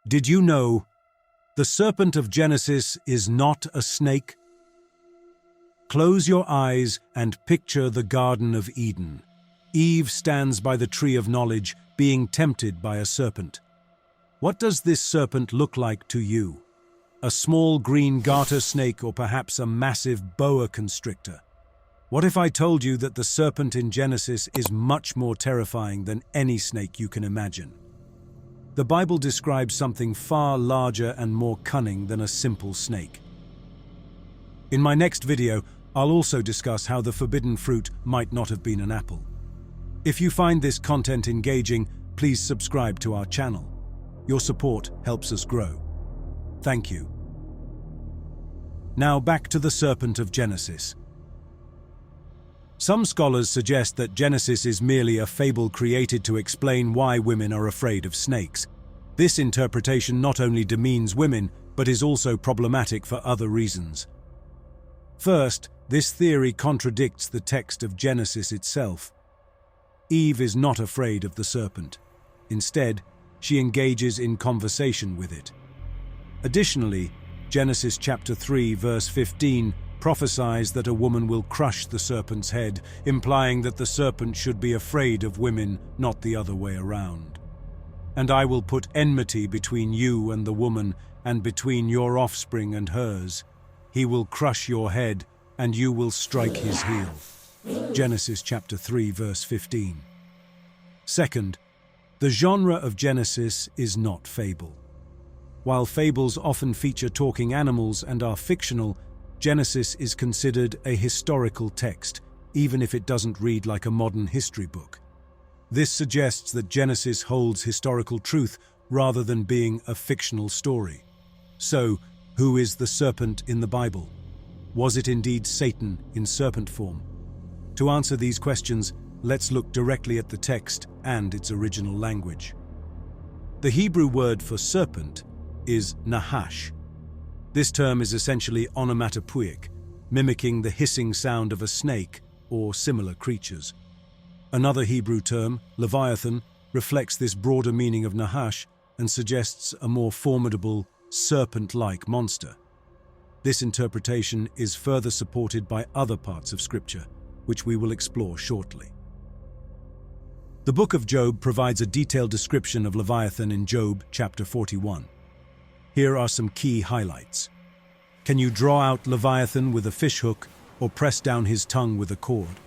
Did you know the serpent of Genesis is not a snake? Close your eyes and picture the Garden of Eden. Eve stands by the tree of knowledge, being tempted by a serpent. What does this serpent look like to you? A small green garter snake, or perhaps a massive boa constrictor? What if I told you that the serpent in Genesis is much more terrifying than any snake you can imagine? The Bible describes something far larger and more cunning than a simple snake. In my next video, I'll also discuss how the forbidden fruit might not have been an apple. If you find this content engaging, please subscribe to our channel. Your support helps us grow. Thank you. Now back to the serpent of Genesis. Some scholars suggest that Genesis is merely a fable created to explain why women are afraid of snakes. This interpretation not only demeans women, but is also problematic for other reasons. First, this theory contradicts the text of Genesis itself. Eve is not afraid of the serpent. Instead, she engages in conversation with it. Additionally, Genesis chapter 3, verse 15 prophesies that a woman will crush the serpent's head, implying that the serpent should be afraid of women, not the other way around. And I will put enmity between you and the woman, and between your offspring and hers. He will crush your head, and you will strike his heel. Genesis chapter 3, verse 15. Second, the genre of Genesis is not fable. While fables often feature talking animals and are fictional, Genesis is considered a historical text, even if it doesn't read like a modern history book. This suggests that Genesis holds historical truth rather than being a fictional story. So, who is the serpent in the Bible? Was it indeed Satan in serpent form? To answer these questions, let's look directly at the text and its original language. The Hebrew word for serpent is nahash. This term is essentially onomatopoeic, mimicking the hissing sound of a snake or similar creatures. Another Hebrew term, Leviathan, reflects this broader meaning of nahash and suggests a more formidable, serpent-like monster. This interpretation is further supported by other parts of Scripture, which we will explore shortly. The book of Job provides a detailed description of Leviathan in Job chapter 41. Here are some key highlights. Can you draw out Leviathan with a fishhook or press down his tongue with a cord?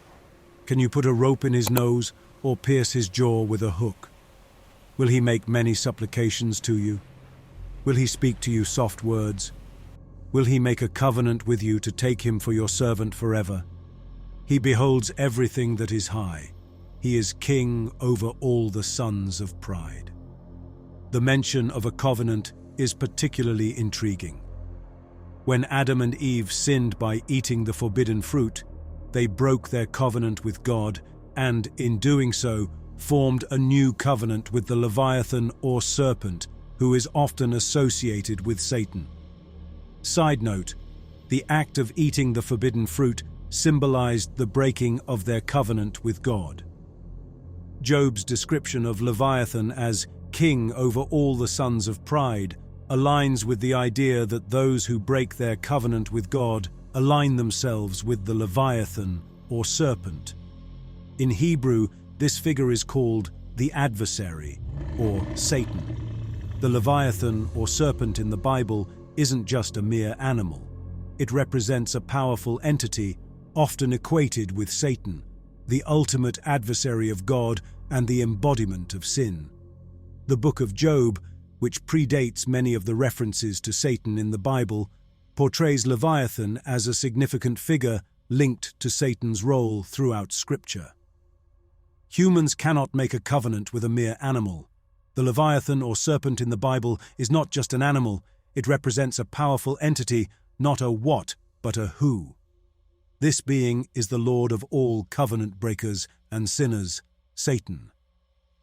Can you put a rope in his nose or pierce his jaw with a hook? Will he make many supplications to you? Will he speak to you soft words? Will he make a covenant with you to take him for your servant forever? He beholds everything that is high. He is king over all the sons of pride. The mention of a covenant is particularly intriguing. When Adam and Eve sinned by eating the forbidden fruit, they broke their covenant with God and, in doing so, formed a new covenant with the Leviathan or serpent, who is often associated with Satan. Side note, the act of eating the forbidden fruit symbolized the breaking of their covenant with God. Job's description of Leviathan as king over all the sons of pride aligns with the idea that those who break their covenant with God align themselves with the Leviathan or serpent. In Hebrew, this figure is called the adversary or Satan. The Leviathan or serpent in the Bible isn't just a mere animal. It represents a powerful entity, often equated with Satan, the ultimate adversary of God and the embodiment of sin. The book of Job, which predates many of the references to Satan in the Bible, portrays Leviathan as a significant figure linked to Satan's role throughout Scripture. Humans cannot make a covenant with a mere animal. The Leviathan or serpent in the Bible is not just an animal, it represents a powerful entity, not a what, but a who. This being is the Lord of all covenant breakers and sinners, Satan.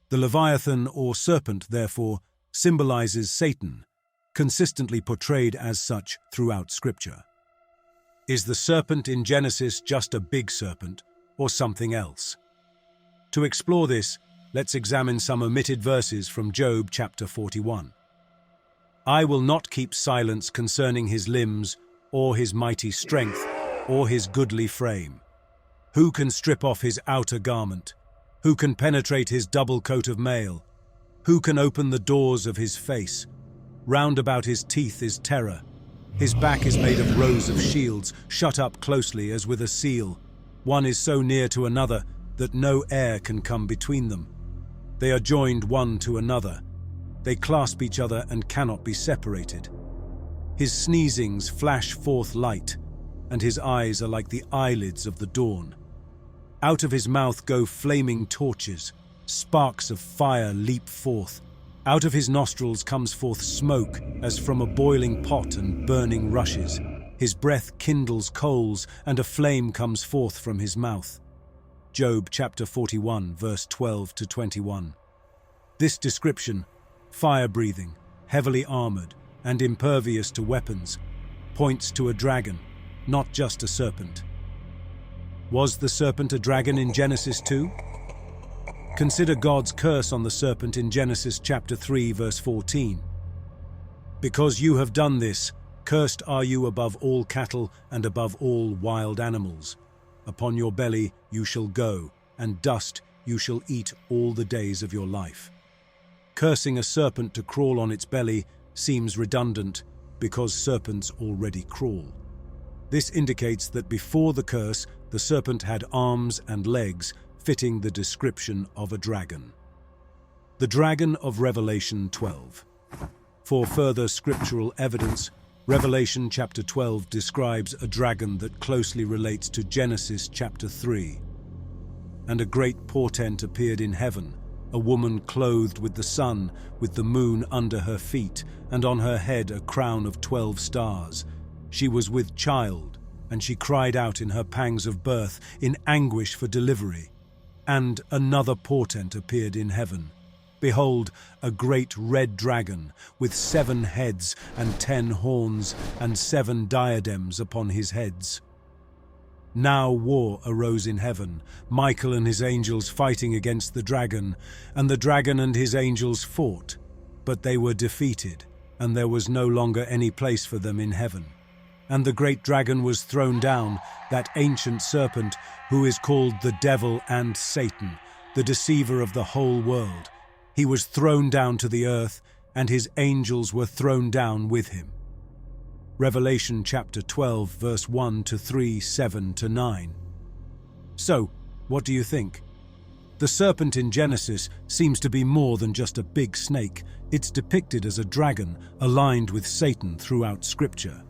The Leviathan or serpent, therefore, symbolizes Satan, consistently portrayed as such throughout Scripture. Is the serpent in Genesis just a big serpent, or something else? To explore this, let's examine some omitted verses from Job chapter 41. I will not keep silence concerning his limbs, or his mighty strength, or his goodly frame. Who can strip off his outer garment? Who can penetrate his double coat of mail? Who can open the doors of his face? Round about his teeth is terror. His back is made of rows of shields, shut up closely as with a seal. One is so near to another that no air can come between them. They are joined one to another. They clasp each other and cannot be separated. His sneezings flash forth light, and his eyes are like the eyelids of the dawn. Out of his mouth go flaming torches. Sparks of fire leap forth. Out of his nostrils comes forth smoke as from a boiling pot and burning rushes. His breath kindles coals, and a flame comes forth from his mouth. Job chapter 41, verse 12 to 21. This description, fire-breathing, heavily armored, and impervious to weapons, points to a dragon, not just a serpent. Was the serpent a dragon in Genesis 2? Consider God's curse on the serpent in Genesis chapter 3, verse 14. Because you have done this, cursed are you above all cattle and above all wild animals. Upon your belly you shall go, and dust you shall eat all the days of your life. Cursing a serpent to crawl on its belly seems redundant because serpents already crawl. This indicates that before the curse, the serpent had arms and legs fitting the description of a dragon. The dragon of Revelation 12. For further scriptural evidence, Revelation chapter 12 describes a dragon that closely relates to Genesis chapter 3. And a great portent appeared in heaven, a woman clothed with the sun, with the moon under her feet, and on her head a crown of 12 stars. She was with child, and she cried out in her pangs of birth, in anguish for delivery. And another portent appeared in heaven. Behold, a great red dragon, with 7 heads and 10 horns, and 7 diadems upon his heads. Now war arose in heaven, Michael and his angels fighting against the dragon, and the dragon and his angels fought, but they were defeated, and there was no longer any place for them in heaven. And the great dragon was thrown down, that ancient serpent, who is called the devil and Satan, the deceiver of the whole world. He was thrown down to the earth, and his angels were thrown down with him. Revelation chapter 12, verse 1 to 3, 7 to 9. So, what do you think? The serpent in Genesis seems to be more than just a big snake. It's depicted as a dragon aligned with Satan throughout Scripture.